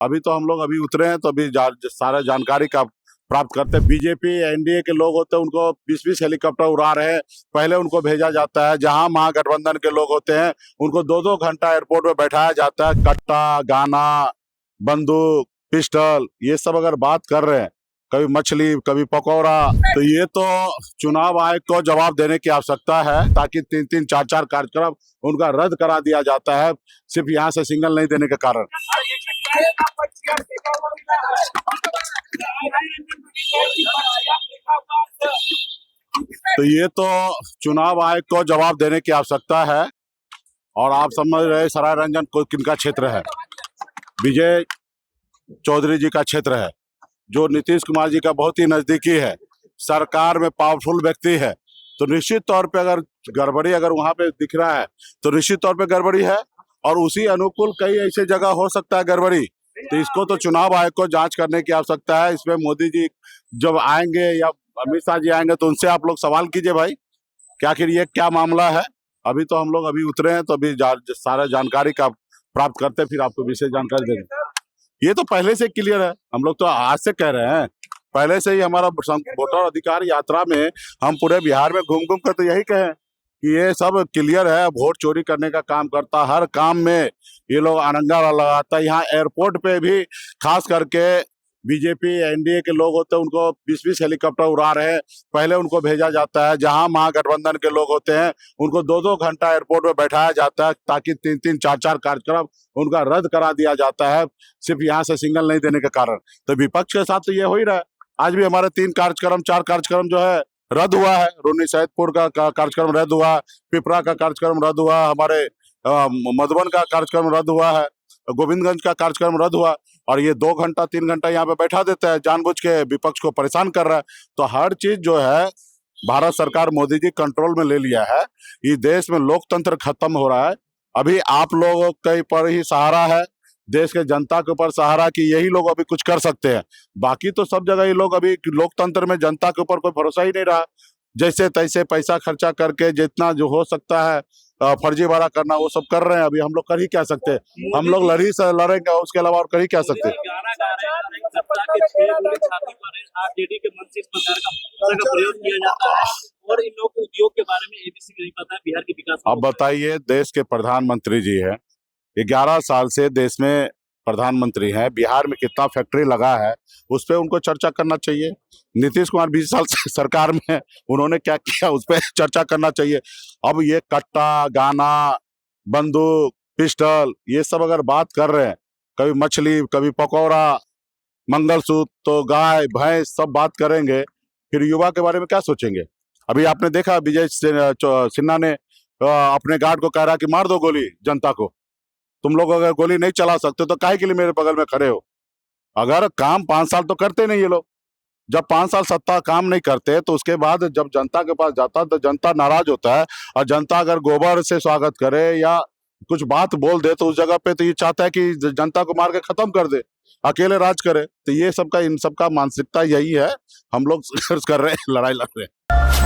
अभी तो हम लोग अभी उतरे हैं, तो अभी सारा जानकारी का प्राप्त करते हैं। बीजेपी एनडीए के लोग होते हैं, उनको 20-20 हेलीकॉप्टर उड़ा रहे हैं। पहले उनको भेजा जाता है, जहां महागठबंधन के लोग होते हैं उनको 2-2 घंटा एयरपोर्ट में बैठाया जाता है। कट्टा, गाना, बंदूक, पिस्टल, ये सब अगर बात कर रहे हैं, कभी मछली, कभी पकौड़ा, तो ये तो चुनाव आयोग को जवाब देने की आवश्यकता है, ताकि 3-3, 4-4 कार्यक्रम उनका रद्द करा दिया जाता है, सिर्फ यहाँ से सिग्नल नहीं देने के कारण। तो ये तो चुनाव आयोग को जवाब देने की आवश्यकता है। और आप समझ रहे सराय रंजन को किनका क्षेत्र है? विजय चौधरी जी का क्षेत्र है, जो नीतीश कुमार जी का बहुत ही नजदीकी है, सरकार में पावरफुल व्यक्ति है। तो निश्चित तौर पे अगर गड़बड़ी अगर वहां पे दिख रहा है, तो निश्चित तौर पे गड़बड़ी है, और उसी अनुकूल कई ऐसे जगह हो सकता है गड़बड़ी। तो इसको तो चुनाव आयोग को जांच करने की आवश्यकता है। इसमें मोदी जी जब आएंगे या अमित शाह जी आएंगे, तो उनसे आप लोग सवाल कीजिए भाई, कि आखिर ये क्या मामला है। अभी तो हम लोग अभी उतरे हैं, तो अभी सारा जानकारी का प्राप्त करते, फिर आपको विशेष जानकारी देंगे। ये तो पहले से क्लियर है, हम लोग तो आज से कह रहे हैं, पहले से ही हमारा वोटर अधिकार यात्रा में हम पूरे बिहार में घूम घूम कर तो यही कहें कि ये सब क्लियर है। वोट चोरी करने का काम करता, हर काम में ये लोग अनंगा लगाता। यहाँ एयरपोर्ट पे भी खास करके बीजेपी एनडीए के लोग होते हैं, उनको 20-20 हेलीकॉप्टर उड़ा रहे हैं। पहले उनको भेजा जाता है, जहां महागठबंधन के लोग होते हैं उनको 2-2 घंटा एयरपोर्ट में बैठाया जाता है, ताकि 3-3, 4-4 कार्यक्रम उनका रद्द करा दिया जाता है, सिर्फ यहाँ से सिग्नल नहीं देने के कारण। तो विपक्ष के साथ तो ये हो ही रहा है। आज भी हमारे 3 कार्यक्रम 4 कार्यक्रम जो है रद्द हुआ है। रून्नी सैदपुर का कार्यक्रम रद्द हुआ, पिपरा का कार्यक्रम रद्द हुआ, हमारे मधुबन का कार्यक्रम रद्द हुआ है, गोविंदगंज का कार्यक्रम रद्द हुआ। और ये 2 घंटा 3 घंटा यहाँ पे बैठा देता है, जानबूझ के विपक्ष को परेशान कर रहा है। तो हर चीज जो है भारत सरकार मोदी जी कंट्रोल में ले लिया है। इस देश में लोकतंत्र खत्म हो रहा है। अभी आप लोगों के पर ही सहारा है, देश के जनता के ऊपर सहारा, कि यही लोग अभी कुछ कर सकते हैं। बाकी तो सब जगह ये लोग अभी लोकतंत्र में जनता के ऊपर कोई भरोसा ही नहीं रहा। जैसे तैसे पैसा खर्चा करके जितना जो हो सकता है फर्जीवाड़ा करना, वो सब कर रहे हैं। अभी हम लोग कर ही क्या सकते हैं? हम लोग लड़ेंगे, उसके अलावा और कर ही क्या सकते हैं? आरजेडी के मन से इस प्रकार का प्रयोग किया जाता है, और इन लोगों को उद्योग के बारे में एबीसी नहीं पता है, बिहार के विकास। अब बताइए, देश के प्रधानमंत्री जी है, 11 साल से देश में प्रधानमंत्री हैं, बिहार में कितना फैक्ट्री लगा है, उस पर उनको चर्चा करना चाहिए। नीतीश कुमार 20 साल से सरकार में है, उन्होंने क्या किया उस पर चर्चा करना चाहिए। अब ये कट्टा, गाना, बंदूक, पिस्टल, ये सब अगर बात कर रहे हैं, कभी मछली, कभी पकौड़ा, मंगलसूत्र, तो गाय भैंस सब बात करेंगे, फिर युवा के बारे में क्या सोचेंगे? अभी आपने देखा विजय सिन्हा ने अपने गार्ड को कह रहा कि मार दो गोली जनता को। तुम लोग अगर गोली नहीं चला सकते तो काहे के लिए मेरे बगल में खड़े हो? अगर काम 5 साल तो करते नहीं ये लोग। जब 5 साल सत्ता काम नहीं करते, तो उसके बाद जब जनता के पास जाता तो जनता नाराज होता है। और जनता अगर गोबर से स्वागत करे या कुछ बात बोल दे, तो उस जगह पे तो ये चाहता है कि जनता को मार के खत्म कर दे, अकेले राज करे। तो ये सबका इन सबका मानसिकता यही है। हम लोग संघर्ष कर रहे हैं, लड़ाई लड़ रहे हैं।